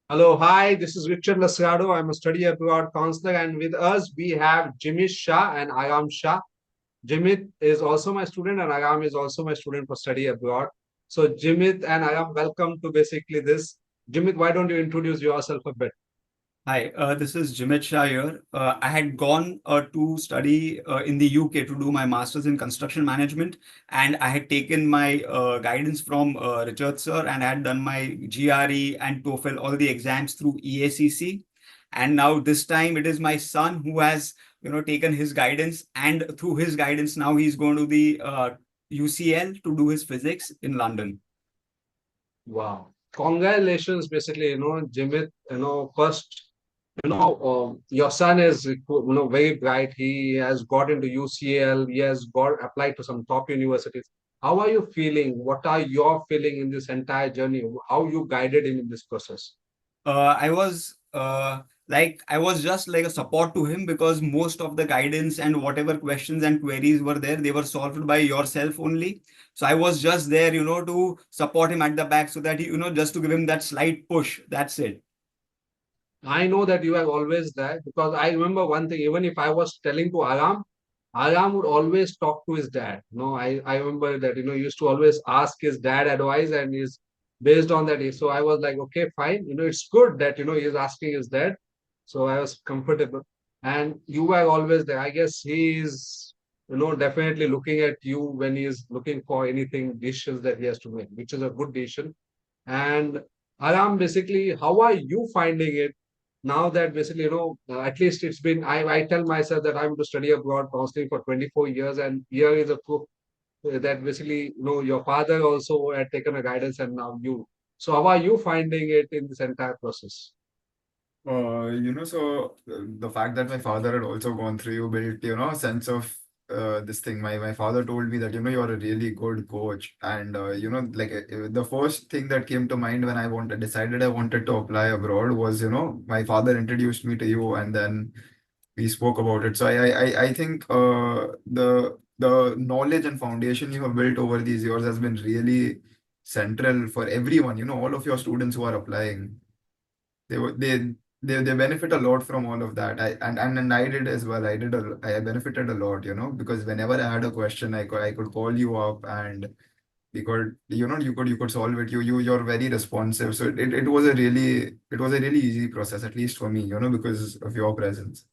Hello, hi, this is Richard Lasrado. I'm a study abroad counselor, and with us we have Jimit Shah and Arham Shah. Jimit is also my student, and Arham is also my student for study abroad. So, Jimit and Arham, welcome to basically this. Jimit, why don't you introduce yourself a bit? Hi, this is Jimit Shah here. I had gone to study in the UK to do my master's in construction management, and I had taken my guidance from Richard sir, and I had done my GRE and TOEFL, all the exams through EACC. And now this time it is my son who has, taken his guidance, and through his guidance now he's going to the UCL to do his physics in London. Wow. Congratulations, basically, Jimit, first, your son is, very bright. He has got into UCL. He has got applied to some top universities. How are you feeling? What are your feeling in this entire journey? How you guided him in this process? I was I was just like a support to him because most of the guidance and whatever questions and queries were there, they were solved by yourself only. So I was just there, to support him at the back so that just to give him that slight push. That's it. I know that you are always there because I remember one thing, even if I was telling to Aram, Aram would always talk to his dad. I remember that, he used to always ask his dad advice and is based on that. So I was like, okay, fine. It's good that, he's asking his dad. So I was comfortable. And you were always there. I guess he is, definitely looking at you when he is looking for anything, decisions that he has to make, which is a good decision. And Aram, basically, how are you finding it now that basically, at least it's been, I tell myself that I'm to study abroad counseling for 24 years, and here is a proof that basically, your father also had taken a guidance and now you. So how are you finding it in this entire process? The fact that my father had also gone through you built, a sense of this thing. My father told me that, you're a really good coach. And, the first thing that came to mind when decided I wanted to apply abroad was, my father introduced me to you and then we spoke about it. So I think the knowledge and foundation you have built over these years has been really central for everyone, all of your students who are applying they were- they benefit a lot from all of that. And I did as well. I benefited a lot, because whenever I had a question, I could call you up and we could you could solve it. You're very responsive. So it was a really easy process, at least for me, because of your presence.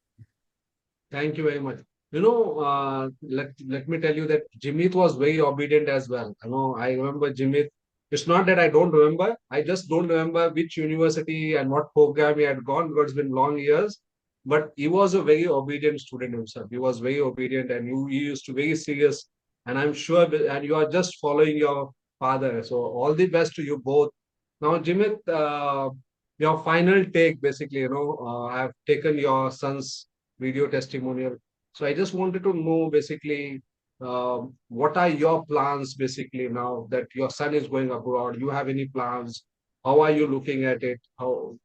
Thank you very much. Let me tell you that Jimit was very obedient as well. I remember Jimit. It's not that I don't remember. I just don't remember which university and what program he had gone because it's been long years. But he was a very obedient student himself. He was very obedient and he used to very serious. And I'm sure, and you are just following your father. So all the best to you both. Now, Jimit, your final take, basically, I've taken your son's video testimonial. So I just wanted to know basically what are your plans basically now that your son is going abroad? You have any plans? How are you looking at it? How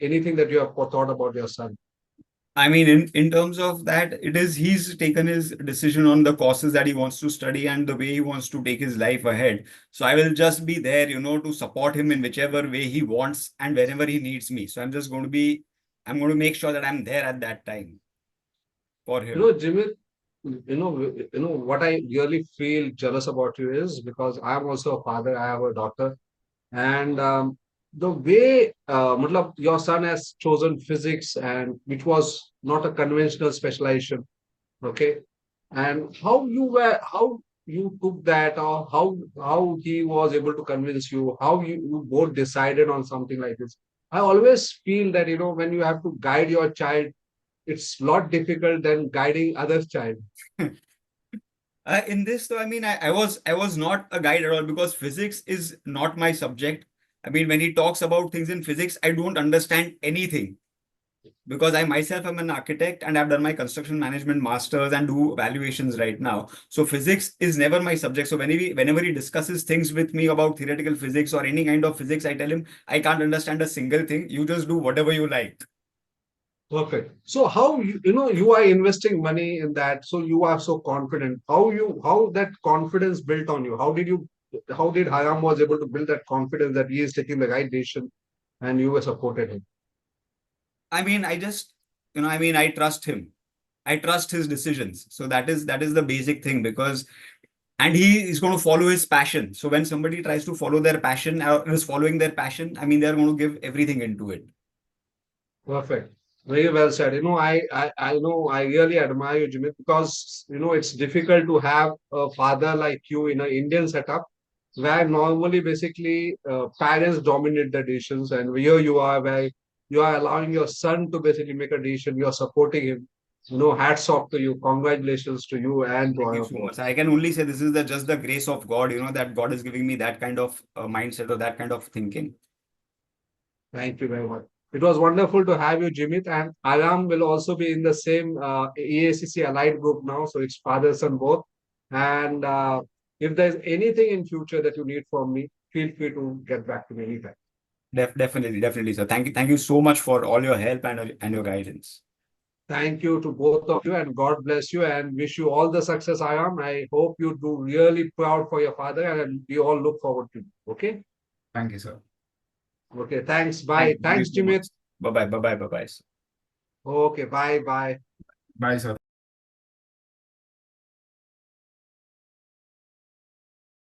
anything that you have thought about your son? I mean, in terms of that, it is he's taken his decision on the courses that he wants to study and the way he wants to take his life ahead. So I will just be there, to support him in whichever way he wants and whenever he needs me. So I'm going to make sure that I'm there at that time for him. Jimmy, what I really feel jealous about you is because I am also a father. I have a daughter, and the way matlab, your son has chosen physics and which was not a conventional specialization. Okay, and how you took that, or how he was able to convince you, how you both decided on something like this. I always feel that when you have to guide your child, it's a lot difficult than guiding other child. In this, though, I mean, I was not a guide at all because physics is not my subject. I mean, when he talks about things in physics, I don't understand anything because I myself am an architect and I've done my construction management masters and do evaluations right now. So physics is never my subject. So whenever he discusses things with me about theoretical physics or any kind of physics, I tell him I can't understand a single thing. You just do whatever you like. Perfect. So how you are investing money in that, so you are so confident. How that confidence built on you? How did Hayam was able to build that confidence that he is taking the right decision? and you were supported him. I mean, I just, I trust him. I trust his decisions. So that is the basic thing, because and he is going to follow his passion. So when somebody tries to follow their passion or is following their passion, I mean, they're going to give everything into it. Perfect. Very well said. I know I really admire you, Jimmy, because it's difficult to have a father like you in an Indian setup where normally basically parents dominate the decisions, and here you are where you are allowing your son to basically make a decision. You are supporting him. Hats off to you. Congratulations to you and to Thank you our so both. much. I can only say this is just the grace of God, that God is giving me that kind of mindset or that kind of thinking. Thank you very much. It was wonderful to have you, Jimit. And Arham will also be in the same EACC allied group now. So it's father son both. And if there's anything in future that you need from me, feel free to get back to me anytime. Definitely, definitely, sir. Thank you so much for all your help and your guidance. Thank you to both of you, and God bless you and wish you all the success, Arham. I hope you do really proud for your father, and we all look forward to you. Okay? Thank you, sir. Okay. Thanks. Bye. Thank you Thanks, so much. Jimit. Bye bye. Bye bye. Bye bye. Okay. Bye. Bye. Bye, sir.